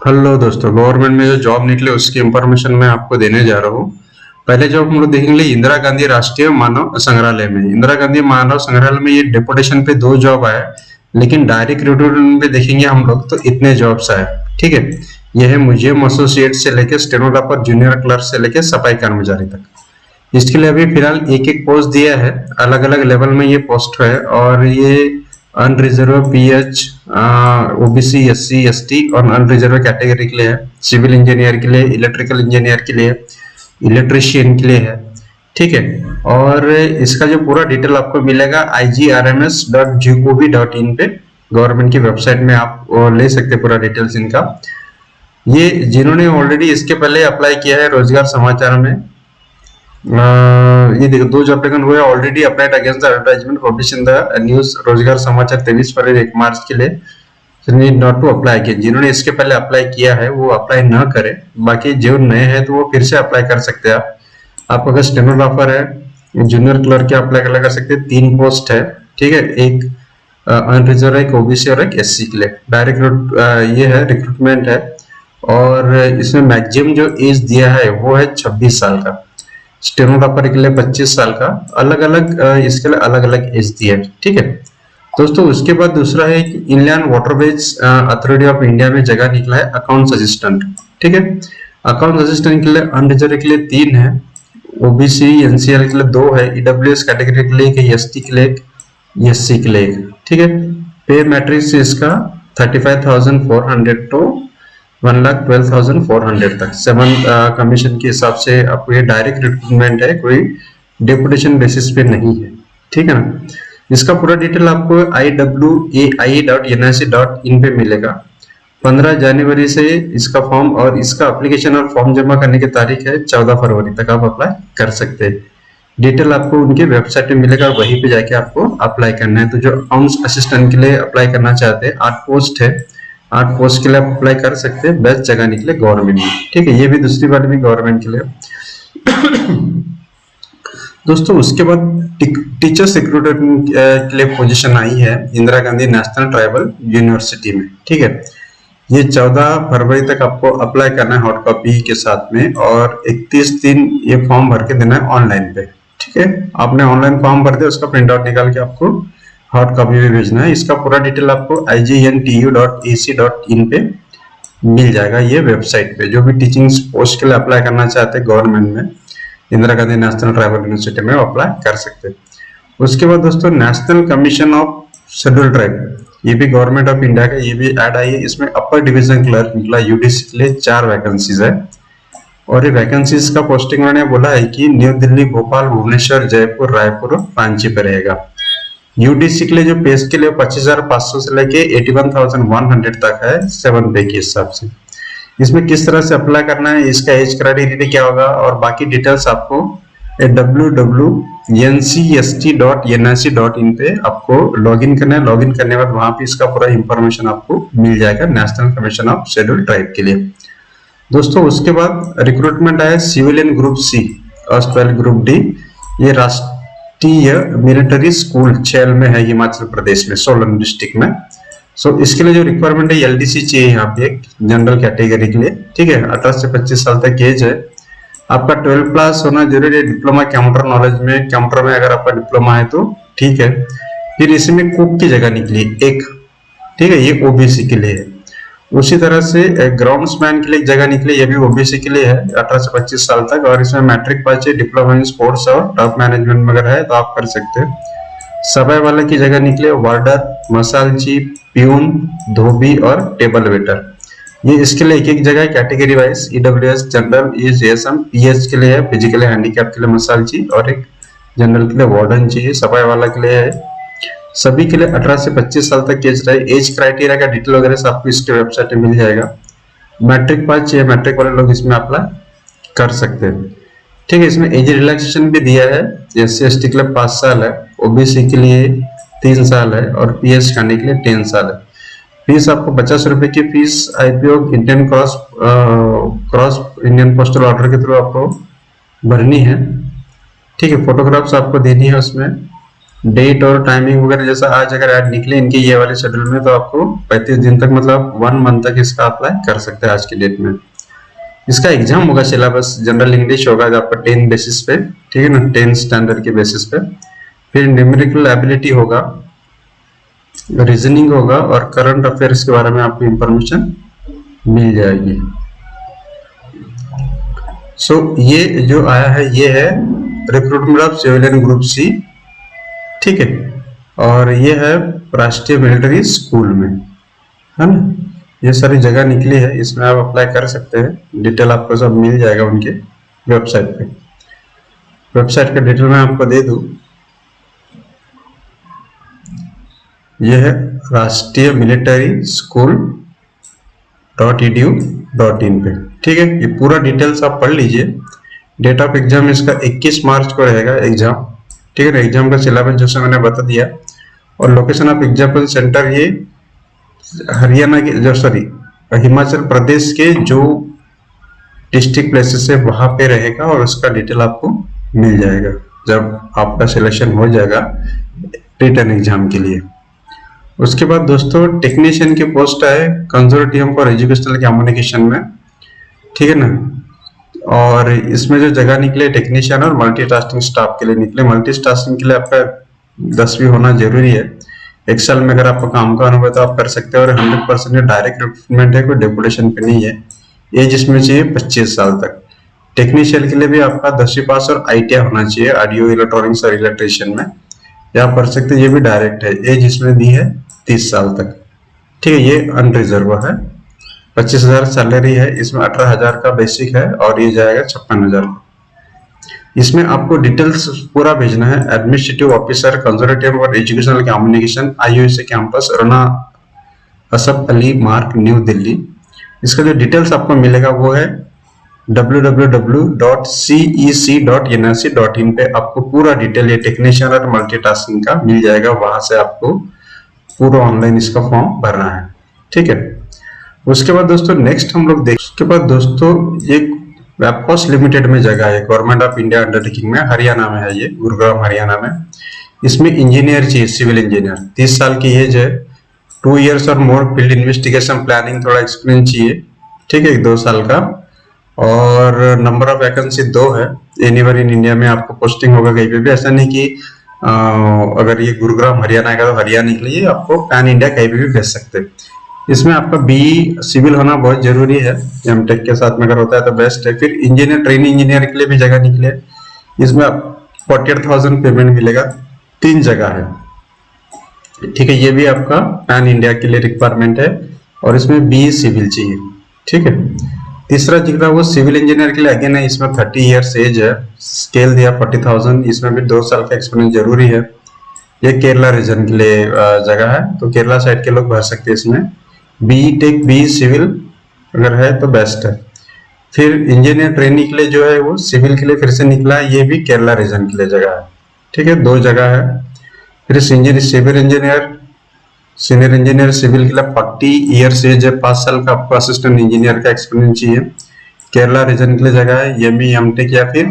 Hello दोस्तों, government में जो जॉब निकले उसकी इंफॉर्मेशन मैं आपको देने जा रहा हूँ। पहले जॉब हम लोग देखेंगे इंदिरा गांधी राष्ट्रीय मानव संग्रहालय में। इंदिरा गांधी मानव संग्रहालय में ये डेपुटेशन पे 2 जॉब आए, लेकिन डायरेक्ट रिक्रूटमेंट पे देखेंगे हम लोग तो इतने जॉब्स आए। ठीक है, ये है म्यूजियम एसोसिएट से लेके स्टेनोग्राफर, जूनियर क्लर्क से लेके सफाई कर्मचारी तक। इसके लिए अभी फिलहाल एक एक पोस्ट दिया है, अलग अलग लेवल में ये पोस्ट है। और ये unreserve PH, OBC, SC, ST और अनरिजर्व कैटेगरी के लिए है। सिविल इंजीनियर के लिए, इलेक्ट्रिकल इंजीनियर के लिए, इलेक्ट्रिशियन के लिए है। ठीक है, और इसका जो पूरा डिटेल आपको मिलेगा igRMS.gov.in पे, गवर्नमेंट की वेबसाइट में आप ले सकते हैं पूरा डिटेल्स इनका। ये जिन्होंने ऑलरेडी इसके पहले अप्लाई किया है रोजगार समाचार में, ये देखो 2 जो एप्लीकेंट हुए already applied against the advertisement publish in the news रोजगार समाचार 23 फरवरी 1 मार्च के लिए, नॉट टू अप्लाई किया। जिन्होंने इसके पहले अप्लाई किया है वो अप्लाई ना करे, बाकी जो नए हैं तो वो फिर से अप्लाई कर सकते हैं। आप अगर स्टेनोग्राफर है, जूनियर क्लर्क के अप्लाई कर सकते हैं। 3 पोस्ट है। ठीक है, एक अनरिजर्व, एक ओबीसी और एक एससी के लिए डायरेक्ट ये है रिक्रूटमेंट है। और इसमें मैक्सिमम जो एज दिया है वो है 26 साल का। स्टेनोग्राफर के लिए 25 साल का, अलग अलग इसके लिए अलग अलग एज दिया है। ठीक है दोस्तों, उसके बाद दूसरा है कि inland waterways authority of India में जगह निकला है अकाउंट्स असिस्टेंट। ठीक है, अकाउंट्स असिस्टेंट के लिए अनरिजर्व के लिए 3 है, ओबीसी एनसीएल के लिए 2 है, ईडब्ल्यूएस कैटेगरी के लिए 1 है, एसटी के लिए 1, एससी के लिए 1। ठीक है, पे मैट्रिक्स इसका 35,400 टू 1,12,400 तक 7 कमीशन के हिसाब से आपको ये डायरेक्ट रिक्रूटमेंट है, कोई डेपुटेशन बेसिस पे नहीं है। ठीक है ना, इसका पूरा डिटेल आपको iwai.nic.in पे मिलेगा। 15 जनवरी से इसका फॉर्म और इसका एप्लीकेशन और फॉर्म जमा करने की तारीख है 14 फरवरी तक आप अप्लाई कर सकते हैं। डिटेल आपको उनके वेबसाइट पे मिलेगा, वहीं पे जाके आपको अप्लाई करना है। तो जो अकाउंट्स असिस्टेंट के लिए अप्लाई करना चाहते हैं, 8 पोस्ट है, 8 पोस्ट के लिए आप अप्लाई कर सकते हैं। बेस्ट जगह निकले गवर्नमेंट में। ठीक है, ये भी दूसरी बार भी गवर्नमेंट के लिए। दोस्तों उसके बाद टीचर्स रिक्रूटमेंट के लिए पोजीशन आई है Indira Gandhi national tribal university में। ठीक है, ये 14 फरवरी तक आपको अप्लाई करना है हॉट कॉपी के साथ में, और 31 दिन ये फॉर्म भर के देना है ऑनलाइन पे। ठीक है, आपने ऑनलाइन फॉर्म भर दिया, उसका प्रिंट आउट निकाल के आपको हॉट कॉपी भी भेजना है। इसका पूरा डिटेल आपको igNTU.ac.in पे मिल जाएगा, ये वेबसाइट पे। जो भी टीचिंग पोस्ट के लिए अप्लाई करना चाहते हैं गवर्नमेंट में, Indira Gandhi national tribal university में अप्लाई कर सकते हैं। उसके बाद दोस्तों national commission of schedule tribe, ये भी गवर्नमेंट ऑफ इंडिया का, ये भी ऐड आई है। इसमें अपर डिवीजन क्लर्क निकला यूडीसी के लिए 4 वैकेंसीज है। और ये वैकेंसीज का पोस्टिंग उन्होंने बोला है कि न्यू दिल्ली, भोपाल, भुवनेश्वर, जयपुर, रायपुर और रांची पे रहेगा। यूडीसी के लिए जो पे स्केल है 25,500 से लेके 81,100 तक है 7 पे के हिसाब से। इसमें किस तरह से अप्लाई करना है, इसका एज क्राइटेरिया क्या होगा और बाकी डिटेल्स आपको www.ncst.nic.in पे आपको लॉगिन करना है। लॉगिन करने के बाद वहां पे इसका पूरा इंफॉर्मेशन आपको मिल जाएगा national commission of schedule tribe के लिए। दोस्तों उसके बाद रिक्रूटमेंट आया सिविलियन ग्रुप सी और स्पेशल ग्रुप डी। ये राष्ट्रीय मिलिट्री स्कूल छेल में है, हिमाचल प्रदेश में, सोलन डिस्ट्रिक्ट में। सो इसके लिए जो रिक्वायरमेंट है एलडीसी चाहिए यहाँ पे एक जनरल कैटेगरी के लिए। ठीक है, 18 से 25 साल तक एज है। आपका 12 प्लस होना जरूरी है। डिप्लोमा कंप्यूटर नॉलेज में, कंप्यूटर में अगर आपका डिप्लोमा है तो ठीक है। फिर इसमें कुक की जगह निकली एक। ठीक है, ये ओबीसी के लिए है। उसी तरह से ग्राउंड्समैन के लिए एक जगह निकली, ये भी ओबीसी के लिए है, 18 से 25 साल तक। और इसमें मैट्रिक पास है, डिप्लोमा इन स्पोर्ट्स और टॉप मैनेजमेंट वगैरह है तो आप कर सकते हैं। सफाई वाले की जगह निकले वार्डर, मसालची, प्यून, धोबी और टेबल वेटर। ये इसके लिए एक एक जगह category wise, EWS, general, ESM, pH के लिए है, फिजिकली हैंडीकैप के लिए मसालची, और एक जनरल के लिए वार्डन चाहिए। सफाई वाला के लिए है। सभी के लिए 18 से 25 साल तक एज रहे। एज क्राइटेरिया का डिटेल वगैरह सब आपको इसके वेबसाइट पे मिल जाएगा। मैट्रिक पास चाहिए, मैट्रिक वाले लोग इसमें अप्लाई कर सकते हैं। ठीक है, इसमें एज रिलैक्सेशन भी दिया है। एससी एसटी के लिए 5 साल है, ओबीसी के लिए 3 साल है और पीएच करने के लिए 10 साल है। फीस आपको 50 रुपए की fees IPO Indian cross Indian postal order के थ्रू आपको भरनी है। ठीक है, फोटोग्राफ्स आपको देनी है उसमें। डेट और टाइमिंग वगैरह जैसा आज अगर ऐड निकले इनके ये वाले शेड्यूल में तो आपको 35 दिन तक मतलब 1 मंथ तक इसका अप्लाई कर सकते हैं आज की डेट में। इसका एग्जाम होगा, सिलेबस जनरल इंग्लिश होगा जो आपका 10 बेसिस पे, ठीक है ना, 10 स्टैंडर्ड के बेसिस पे। फिर न्यूमेरिकल एबिलिटी होगा, रीजनिंग होगा और करंट अफेयर्स के बारे में आपको इंफॉर्मेशन मिल जाएगी। सो ये जो आया है ये है recruitment of civilian group c, ठीक है, और ये है राष्ट्रीय मिलिट्री स्कूल में, है ना। ये सारी जगह निकली है, इसमें आप अप्लाई कर सकते हैं। डिटेल आपको सब मिल जाएगा उनके वेबसाइट पे। वेबसाइट का डिटेल मैं आपको दे दूं, ये है राष्ट्रीय मिलिट्री स्कूल .edu.in पे, ठीक है। ये पूरा डिटेल्स आप पढ़ लीजिए। डेट ऑफ एग्जाम इसका 21 मार्च को रहेगा एग्जाम, ठीक है ना। एग्जाम का सिलेबस जैसे मैंने बता दिया, और लोकेशन ऑफ एग्जाम्पल सेंटर ये हरियाणा के जो हिमाचल प्रदेश के जो डिस्ट्रिक्ट प्लेसेस है वहां पे रहेगा, और उसका डिटेल आपको मिल जाएगा जब आपका सिलेक्शन हो जाएगा रिटन एग्जाम के लिए। उसके बाद दोस्तों टेक्नीशियन की पोस्ट है कंसोर्टियम फॉर एजुकेशनल कम्युनिकेशन में, ठीक है ना। और इसमें जो जगह निकले टेक्नीशियन और मल्टीटास्किंग स्टाफ के लिए निकले। मल्टीटास्किंग के लिए आपका 10वीं होना जरूरी है। एक्सेल में अगर आपका काम का अनुभव तो आप कर सकते हो, और 100% डायरेक्ट रिक्रूटमेंट है, कोई डेपुटेशन पे नहीं है। एज इसमें चाहिए 25 साल तक। टेक्नीशियन के लिए भी आपका 10वीं पास और ITI होना चाहिए ऑडियो इलेक्ट्रॉनिक्स और इलेक्ट्रिशियन में, या आप कर सकते हैं, ये भी डायरेक्ट है। एज इसमें दी है 30 साल तक, ठीक है। ये अनरिजर्व है। 25,000 सैलरी है, इसमें 18,000 का बेसिक है और ये जाएगा 56,000। इसमें आपको डिटेल्स पूरा भेजना है। एडमिनिस्ट्रेटिव ऑफिसर कंसोर्टियम और एजुकेशनल कम्युनिकेशन IUAC कैंपस रना असफ अली मार्ग न्यू दिल्ली। इसका जो डिटेल्स आपको मिलेगा वो है www.cec.nrc.in पे आपको पूरा डिटेल ये टेक्नीशियन और मल्टीटास्किंग का मिल जाएगा। वहां से आपको पूरा ऑनलाइन इसका फॉर्म भरना है, ठीक है। उसके बाद दोस्तों नेक्स्ट हम लोग देख, उसके बाद दोस्तों एक वेबकॉस लिमिटेड में जगह है, गवर्नमेंट ऑफ इंडिया अंडरटेकिंग में, हरियाणा में है ये, गुरुग्राम हरियाणा में। इसमें इंजीनियर चाहिए, सिविल इंजीनियर, 30 साल की एज है, 2 इयर्स और मोर फील्ड इन्वेस्टिगेशन प्लानिंग, थोड़ा एक्सपीरियंस चाहिए, ठीक है, 2 साल का। और नंबर ऑफ वैकेंसी 2 है। एनीवेयर इन इंडिया में आपको पोस्टिंग होगा कहीं पे भी, ऐसा नहीं कि अगर ये गुरुग्राम हरियाणा का तो हरियाणा के लिए आपको पैन इंडिया कहीं पे भी भेज सकते हैं। इसमें आपका BE सिविल होना बहुत जरूरी है, एमटेक के साथ में अगर होता है तो बेस्ट है। फिर इंजीनियर, ट्रेनिंग इंजीनियर के लिए भी जगह निकले, इसमें 48,000 पेमेंट मिलेगा, 3 जगह है, ठीक है। ये भी आपका पैन इंडिया के लिए रिक्वायरमेंट है, और इसमें BE सिविल चाहिए, ठीक है। तीसरा जिक्र वो सिविल इंजीनियर के लिए अगेन है, इसमें 30 ईयर्स एज है, स्केल दिया 40,000, इसमें भी 2 साल का एक्सपीरियंस जरूरी है। ये केरला रीजन के लिए जगह है, तो केरला साइड के लोग भर सकते हैं इसमें। BTech BE सिविल अगर है तो बेस्ट है। फिर इंजीनियर ट्रेनिंग के लिए जो है वो सिविल के लिए फिर से निकला है, ये भी केरला रीजन के लिए जगह है, ठीक है, 2 जगह है। फिर civil engineer, senior engineer civil के लिए 40 ईयर्स एज है, 5 साल का आपको असिस्टेंट इंजीनियर का एक्सपीरियंस चाहिए। केरला रीजन के लिए जगह है, ME MTech या फिर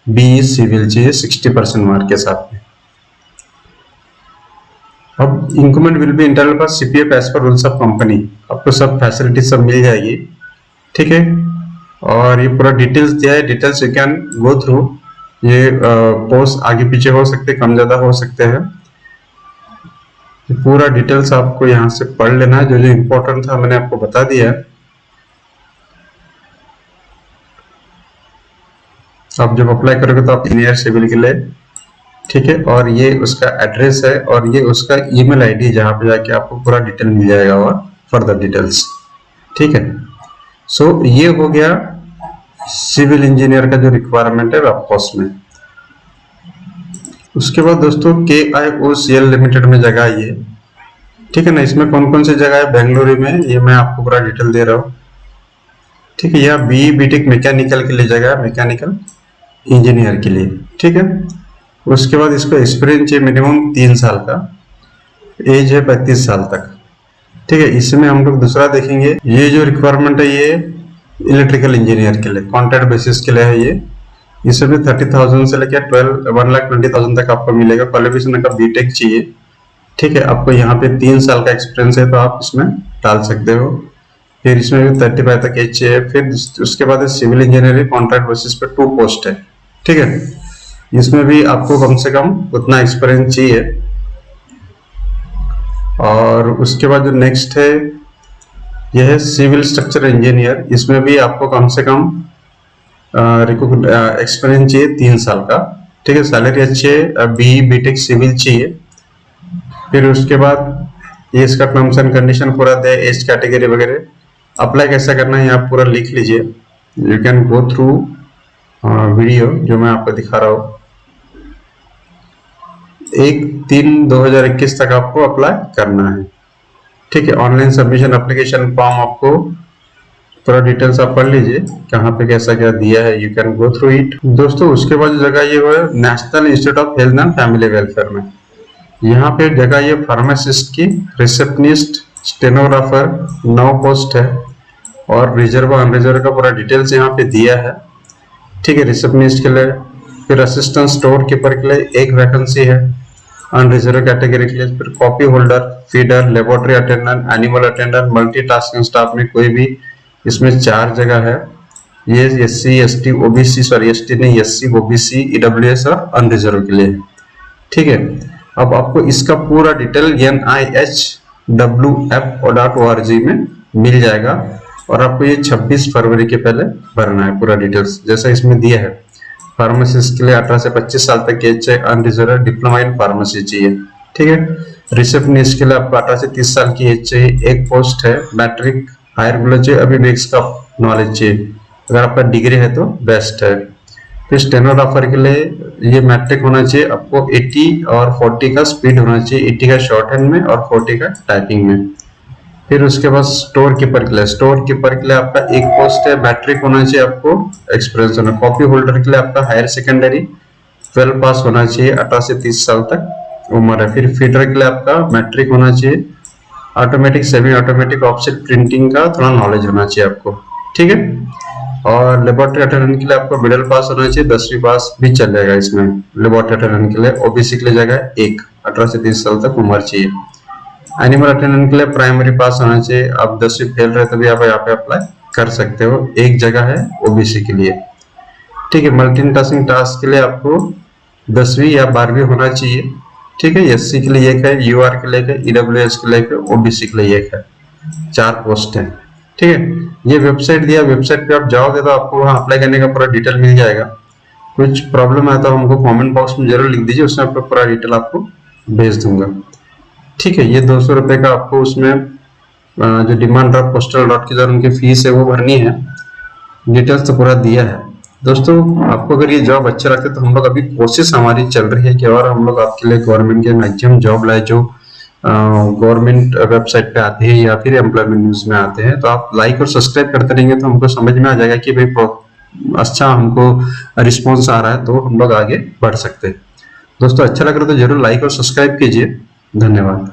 BE सिविल चाहिए 60% मार्क के साथ में। अब इंक्रीमेंट विल बी इंटरनल पर CPF as per rules of company, आपको सब फैसिलिटी सब मिल जाएगी, ठीक है। और ये पूरा डिटेल्स दिया है, details you can go through. ये पोस्ट आगे पीछे हो सकते, कम ज्यादा हो सकते हैं। पूरा डिटेल्स आपको यहाँ से पढ़ लेना है, जो जो इम्पोर्टेंट था मैंने आपको बता दिया है। आप जब अप्लाई करोगे तो आप इंजीनियर सिविल के लिए, ठीक है। और ये उसका एड्रेस है, और ये उसका ईमेल आईडी, जहाँ पे जाके आपको पूरा डिटेल मिल जाएगा और फर्दर डिटेल्स, ठीक है। सो ये हो गया सिविल इंजीनियर का जो रिक्वायरमेंट है वेबकॉस में। उसके बाद दोस्तों KIOCL लिमिटेड में जगह ये, ठीक है ना। इसमें कौन कौन सी जगह है बेंगलुरु में, ये मैं आपको पूरा डिटेल दे रहा हूँ, ठीक है। यह BE BTech मैकेनिकल के लिए जगह है, मैकेनिकल इंजीनियर के लिए, ठीक है। उसके बाद इसको एक्सपीरियंस है मिनिमम 3 साल का, एज है 35 साल तक, ठीक है। इसमें हम लोग दूसरा देखेंगे, ये जो रिक्वायरमेंट है ये इलेक्ट्रिकल इंजीनियर के लिए कॉन्ट्रैक्ट बेसिस के लिए है ये, इसमें भी 30,000 से लेकर 1,20,000 तक आपको मिलेगा। क्वालिफिकेशन का बीटेक चाहिए, ठीक है। आपको यहाँ पे 3 साल का एक्सपीरियंस है तो आप इसमें डाल सकते हो। फिर इसमें भी 35 तक एज चाहिए। फिर उसके बाद सिविल इंजीनियरिंग कॉन्ट्रैक्ट बेसिस पे 2 पोस्ट है, ठीक है। इसमें भी आपको कम से कम उतना एक्सपीरियंस चाहिए। और उसके बाद जो नेक्स्ट है यह है सिविल स्ट्रक्चर इंजीनियर। इसमें भी आपको कम से कम एक्सपीरियंस चाहिए 3 साल का, ठीक है। सैलरी अच्छी है, बीई बीटेक सिविल चाहिए। फिर उसके बाद ये इसका टर्म्स एंड कंडीशन पूरा दे, एज कैटेगरी वगैरह। अप्लाई कैसा करना है आप पूरा लिख लीजिए। You can go through video जो मैं आपको दिखा रहा हूँ। 1/3/2021 तक आपको अप्लाई करना है, ठीक है। ऑनलाइन सबमिशन एप्लीकेशन फॉर्म आपको पूरा डिटेल्स आप पढ़ लीजिए कहाँ पे कैसा क्या दिया है। You can go through it. दोस्तों उसके बाद जगह ये है national institute of health and family welfare में। यहाँ पे जगह ये फार्मासिस्ट की, रिसेप्शनिस्ट, स्टेनोग्राफर 9 पोस्ट है। और रिजर्व अनरिजर्व का पूरा डिटेल्स यहाँ पे दिया है, ठीक है। रिसेप्शनिस्ट के लिए, फिर असिस्टेंट स्टोर कीपर के लिए 1 वैकेंसी है अनरिजर्व कैटेगरी के लिए। फिर copy holder, feeder, laboratory attendant, animal attendant, multitasking staff में कोई भी इसमें 4 जगह है। ये SC ST OBC, sorry ST नहीं, SC OBC EWS और अनरिजर्व के लिए, ठीक है। अब आपको इसका पूरा डिटेल NIHWF.org में मिल जाएगा और आपको ये 26 फरवरी के पहले भरना है पूरा डिटेल्स जैसा इसमें दिया है। फार्मासिस्ट के लिए 18 से 25 साल तक एज चाहिए, अनरिजर्व डिप्लोमा इन फार्मेसी चाहिए, ठीक है। रिसेप्शनिस्ट के लिए आपको 18 से 30 साल की एज चाहिए। 1 पोस्ट है, मैट्रिक हायर कॉलेज चाहिए, अभी मैथ्स का नॉलेज चाहिए। अगर आपका डिग्री है तो बेस्ट है। फिर स्टेनोग्राफर के लिए ये मैट्रिक होना चाहिए आपको। 80 और 40 का स्पीड होना चाहिए, 80 का शॉर्ट हैंड में और 40 का टाइपिंग में। फिर उसके बाद स्टोर कीपर के लिए, स्टोर कीपर के लिए आपका 1 पोस्ट है, मैट्रिक होना चाहिए आपको, एक्सपीरियंस होना। कॉपी होल्डर के लिए आपका हायर सेकेंडरी 12 पास होना चाहिए, 18 से 30 साल तक उम्र है। फिर फीडर के लिए आपका मैट्रिक होना चाहिए, automatic semi automatic offset printing का थोड़ा नॉलेज होना चाहिए आपको, ठीक है। और लेबोरेटरी अटेंडेंट के लिए आपको मिडिल पास होना चाहिए, 10वीं पास भी चलेगा इसमें। लेबोरेटरी अटेंडेंट के लिए ओबीसी के लिए जगह 1, 18 से 30 साल तक उम्र चाहिए। एनिमल अटेंडेंट के लिए प्राइमरी पास होना चाहिए। आप 10वीं फेल रहे तो भी आप यहाँ पे अप्लाई कर सकते हो, 1 जगह है ओबीसी के लिए, ठीक है। मल्टीटास्किंग टास्क के लिए आपको 10वीं या 12वीं होना चाहिए, ठीक है। SC के लिए 1 है, UR के लिए 1 है, EWS के लिए 1 है, OBC के लिए 1 है। 4 पोस्ट है, ठीक है। ये वेबसाइट दिया, वेबसाइट पे आप जाओगे तो आपको वहाँ अप्लाई करने का पूरा डिटेल मिल जाएगा। कुछ प्रॉब्लम है तो हमको कमेंट बॉक्स में जरूर लिख दीजिए, उसमें आपको पूरा डिटेल आपको भेज दूंगा, ठीक है। ये 200 रुपए का आपको उसमें जो डिमांड ड्राफ्ट पोस्टल डॉट की जो उनकी फीस है वो भरनी है। डिटेल्स तो पूरा दिया है। दोस्तों आपको अगर ये जॉब अच्छा लगता है तो हम लोग अभी कोशिश हमारी चल रही है कि और हम लोग आपके लिए गवर्नमेंट के मैक्सिमम जॉब लाए जो गवर्नमेंट वेबसाइट पे आते हैं या फिर एम्प्लॉयमेंट न्यूज में आते हैं। तो आप लाइक और सब्सक्राइब करते रहेंगे तो हमको समझ में आ जाएगा कि भाई अच्छा हमको रिस्पॉन्स आ रहा है तो हम लोग आगे बढ़ सकते हैं। दोस्तों अच्छा लग रहा है तो जरूर लाइक और सब्सक्राइब कीजिए। धन्यवाद।